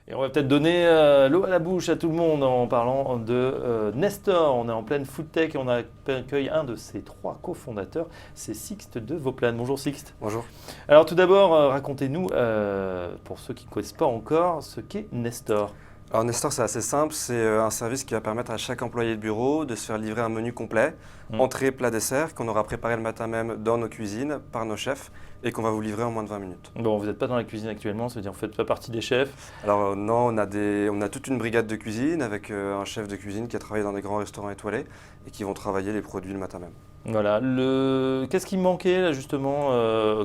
Et on va peut-être donner l'eau à la bouche à tout le monde en parlant de Nestor. On est en pleine food tech et on accueille un de ses 3 cofondateurs, c'est Sixte de Vauplane. Bonjour Sixte. Bonjour. Alors tout d'abord, racontez-nous, pour ceux qui ne connaissent pas encore, ce qu'est Nestor. Alors Nestor, c'est assez simple, c'est un service qui va permettre à chaque employé de bureau de se faire livrer un menu complet, entrée, plat, dessert, qu'on aura préparé le matin même dans nos cuisines par nos chefs et qu'on va vous livrer en moins de 20 minutes. Bon, vous n'êtes pas dans la cuisine actuellement, ça veut dire que vous ne faites pas partie des chefs. Alors non, on a toute une brigade de cuisine avec un chef de cuisine qui a travaillé dans des grands restaurants étoilés et qui vont travailler les produits le matin même. Voilà. Qu'est-ce qui manquait là justement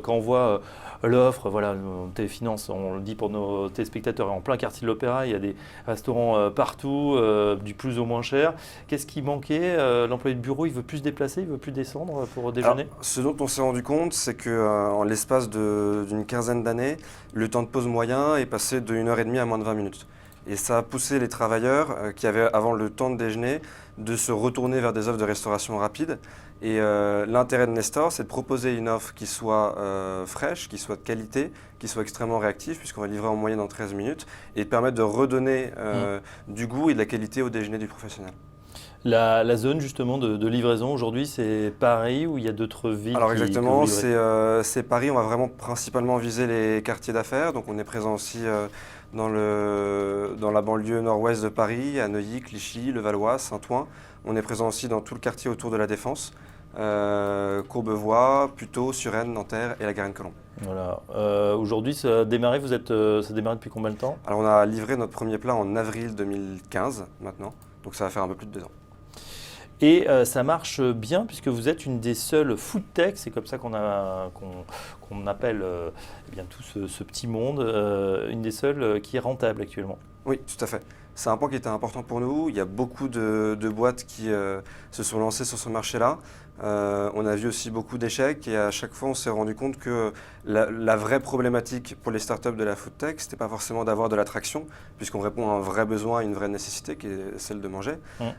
quand on voit l'offre, voilà, Téléfinance, on le dit pour nos téléspectateurs, en plein quartier de l'Opéra, il y a des restaurants partout, du plus au moins cher. Qu'est-ce qui manquait? L'employé de bureau, il veut plus se déplacer, il veut plus descendre pour déjeuner? Alors, ce dont on s'est rendu compte, c'est qu'en l'espace d'une quinzaine d'années, le temps de pause moyen est passé de 1h30 à moins de 20 minutes. Et ça a poussé les travailleurs qui avaient avant le temps de déjeuner de se retourner vers des offres de restauration rapide. Et l'intérêt de Nestor, c'est de proposer une offre qui soit fraîche, qui soit de qualité, qui soit extrêmement réactive, puisqu'on va livrer en moyenne en 13 minutes, et de permettre de redonner du goût et de la qualité au déjeuner du professionnel. La zone justement de livraison aujourd'hui, c'est Paris ou il y a d'autres villes Alors que exactement, vous livrez? c'est Paris, on va vraiment principalement viser les quartiers d'affaires, donc on est présent aussi dans la banlieue nord-ouest de Paris, à Neuilly, Clichy, Levallois, Saint-Ouen. On est présent aussi dans tout le quartier autour de la Défense, Courbevoie, Puteaux, Suresnes, Nanterre et la Garenne-Colombes. Voilà. Aujourd'hui, ça a démarré, ça a démarré depuis combien de temps? Alors on a livré notre premier plat en avril 2015 maintenant, donc ça va faire un peu plus de 2 ans. Et ça marche bien puisque vous êtes une des seules food tech, c'est comme ça qu'on appelle eh bien, tout ce petit monde, une des seules qui est rentable actuellement. Oui, tout à fait. C'est un point qui était important pour nous. Il y a beaucoup de boîtes qui se sont lancées sur ce marché-là. On a vu aussi beaucoup d'échecs et à chaque fois on s'est rendu compte que la vraie problématique pour les startups de la food tech, ce n'était pas forcément d'avoir de l'attraction, puisqu'on répond à un vrai besoin, à une vraie nécessité qui est celle de manger.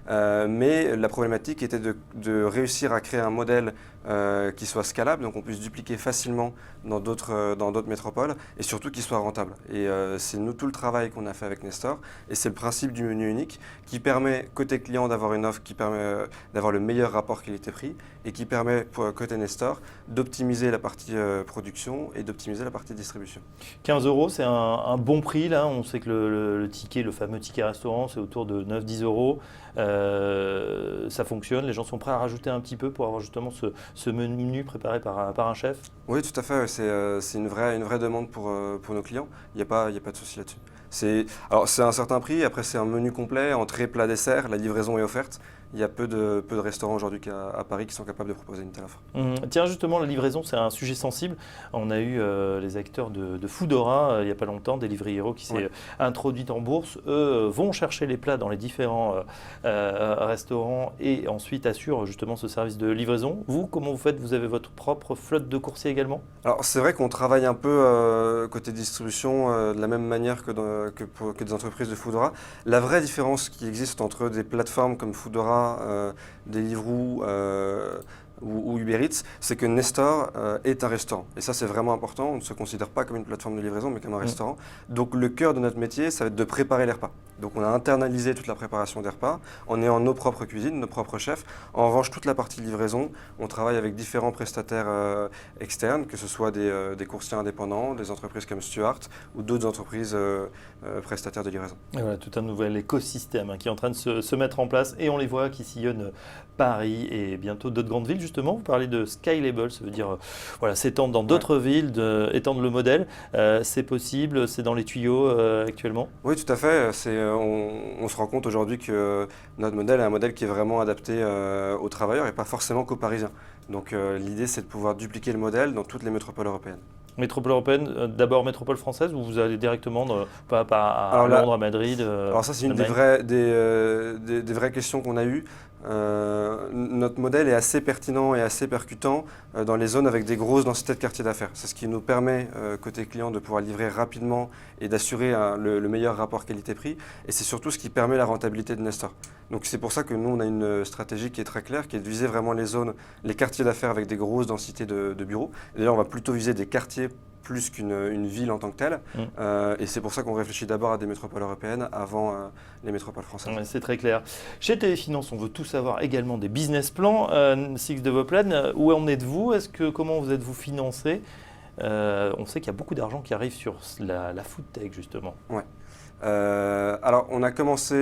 Mais la problématique était de réussir à créer un modèle qui soit scalable, donc on puisse dupliquer facilement dans d'autres métropoles et surtout qui soit rentable. Et c'est nous tout le travail qu'on a fait avec Nestor et c'est le principe du menu unique qui permet côté client d'avoir une offre qui permet d'avoir le meilleur rapport qualité-prix et qui permet pour côté Nestor d'optimiser la partie production et d'optimiser la partie distribution. 15 euros, c'est un bon prix là. On sait que le ticket, le fameux ticket restaurant, c'est autour de 9-10 euros. Ça fonctionne, les gens sont prêts à rajouter un petit peu pour avoir justement ce menu préparé par un chef? Oui, tout à fait. C'est une vraie demande pour nos clients. Il n'y a pas de souci là-dessus. C'est un certain prix, après c'est un menu complet, entrée, plat, dessert, la livraison est offerte. Il y a peu de restaurants aujourd'hui à Paris qui sont capables de proposer une telle offre. Tiens, justement, la livraison, c'est un sujet sensible. On a eu les acteurs de Foodora il n'y a pas longtemps, Delivery Hero qui s'est introduite en bourse. Eux vont chercher les plats dans les différents restaurants et ensuite assurent justement ce service de livraison. Vous, comment vous faites? Vous avez votre propre flotte de coursiers également? Alors c'est vrai qu'on travaille un peu côté distribution de la même manière que des entreprises de Foodora. La vraie différence qui existe entre des plateformes comme Foodora, Deliveroo ou Uber Eats, c'est que Nestor est un restaurant. Et ça, c'est vraiment important. On ne se considère pas comme une plateforme de livraison, mais comme un restaurant. Donc, le cœur de notre métier, ça va être de préparer les repas. Donc, on a internalisé toute la préparation des repas. On est en nos propres cuisines, nos propres chefs. En revanche, toute la partie livraison, on travaille avec différents prestataires externes, que ce soit des coursiers indépendants, des entreprises comme Stuart ou d'autres entreprises prestataires de livraison. Et voilà, tout un nouvel écosystème qui est en train de se mettre en place et on les voit qui sillonnent Paris et bientôt d'autres grandes villes. Justement, vous parlez de Skylable, ça veut dire voilà, s'étendre dans d'autres villes, étendre le modèle. C'est possible, c'est dans les tuyaux actuellement? Oui, tout à fait. On se rend compte aujourd'hui que notre modèle est un modèle qui est vraiment adapté aux travailleurs et pas forcément qu'aux Parisiens. Donc l'idée, c'est de pouvoir dupliquer le modèle dans toutes les métropoles européennes. Métropole européenne, d'abord métropole française ou vous allez directement à Londres, à Madrid? Alors ça, c'est une des vraies questions qu'on a eues. Notre modèle est assez pertinent et assez percutant dans les zones avec des grosses densités de quartiers d'affaires. C'est ce qui nous permet, côté client, de pouvoir livrer rapidement et d'assurer le meilleur rapport qualité-prix. Et c'est surtout ce qui permet la rentabilité de Nestor. Donc c'est pour ça que nous, on a une stratégie qui est très claire, qui est de viser vraiment les zones, les quartiers d'affaires avec des grosses densités de bureaux. D'ailleurs, on va plutôt viser des quartiers plus qu'une ville en tant que telle. Et c'est pour ça qu'on réfléchit d'abord à des métropoles européennes avant les métropoles françaises. Ouais, c'est très clair. Chez Téléfinance, on veut tout savoir également des business plans. Six Development, où en êtes-vous? Comment vous êtes-vous financé? On sait qu'il y a beaucoup d'argent qui arrive sur la food tech, justement. Ouais. Alors, on a commencé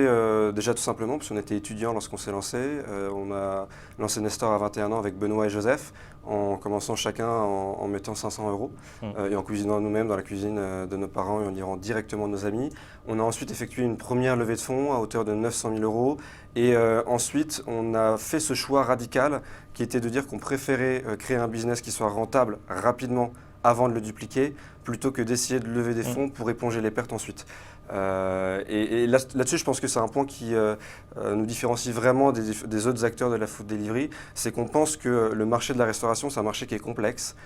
déjà tout simplement, parce qu'on était étudiants lorsqu'on s'est lancé. On a lancé Nestor à 21 ans avec Benoît et Joseph, en commençant chacun en mettant 500 € et en cuisinant nous-mêmes dans la cuisine de nos parents et en livrant directement de nos amis. On a ensuite effectué une première levée de fonds à hauteur de 900 000 € et ensuite on a fait ce choix radical qui était de dire qu'on préférait créer un business qui soit rentable rapidement avant de le dupliquer, plutôt que d'essayer de lever des fonds pour éponger les pertes ensuite. Et là-dessus, je pense que c'est un point qui nous différencie vraiment des autres acteurs de la food delivery, c'est qu'on pense que le marché de la restauration, c'est un marché qui est complexe,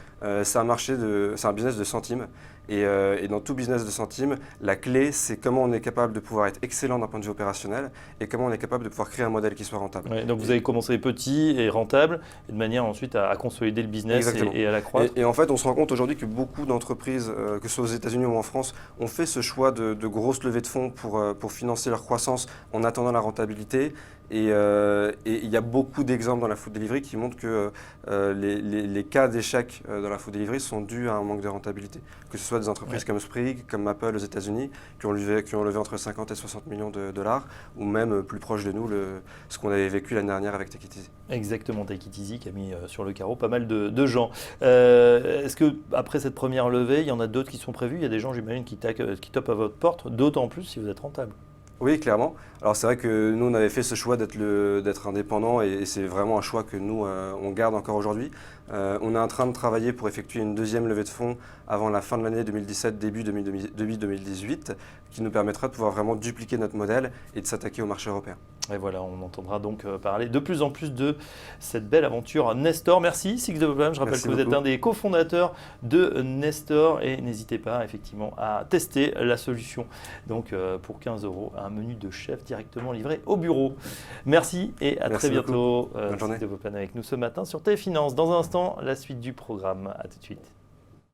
c'est un business de centimes, et dans tout business de centimes, la clé, c'est comment on est capable de pouvoir être excellent d'un point de vue opérationnel, et comment on est capable de pouvoir créer un modèle qui soit rentable. Ouais, donc vous avez commencé petit et rentable, et de manière ensuite à consolider le business et à l'accroître. Et en fait, on se rend compte aujourd'hui que beaucoup d'entreprises, que ce soit aux États-Unis ou en France, ont fait ce choix de grosses levées de fonds pour financer leur croissance en attendant la rentabilité. Et il y a beaucoup d'exemples dans la food delivery qui montrent que les cas d'échec dans la food delivery sont dus à un manque de rentabilité. Que ce soit des entreprises comme Sprig, comme Apple aux États-Unis, qui ont levé entre 50 et 60 millions de dollars, ou même plus proche de nous, ce qu'on avait vécu l'année dernière avec Take It Easy. Exactement, Take It Easy qui a mis sur le carreau pas mal de gens. Est-ce qu'après cette première levée, il y en a d'autres qui sont prévus? Il y a des gens, j'imagine, qui tapent à votre porte, d'autant plus si vous êtes rentable. Oui, clairement. Alors c'est vrai que nous, on avait fait ce choix d'être indépendant et c'est vraiment un choix que nous, on garde encore aujourd'hui. On est en train de travailler pour effectuer une deuxième levée de fonds avant la fin de l'année 2017, début 2018, qui nous permettra de pouvoir vraiment dupliquer notre modèle et de s'attaquer au marché européen. Et voilà, on entendra donc parler de plus en plus de cette belle aventure Nestor. Merci Six Development, je rappelle que vous êtes un des cofondateurs de Nestor et n'hésitez pas effectivement à tester la solution. Donc pour 15 €, un menu de chef directement livré au bureau. Merci et à très bientôt. Bonne journée. Six Development avec nous ce matin sur Téléfinance. Dans un instant, la suite du programme. À tout de suite.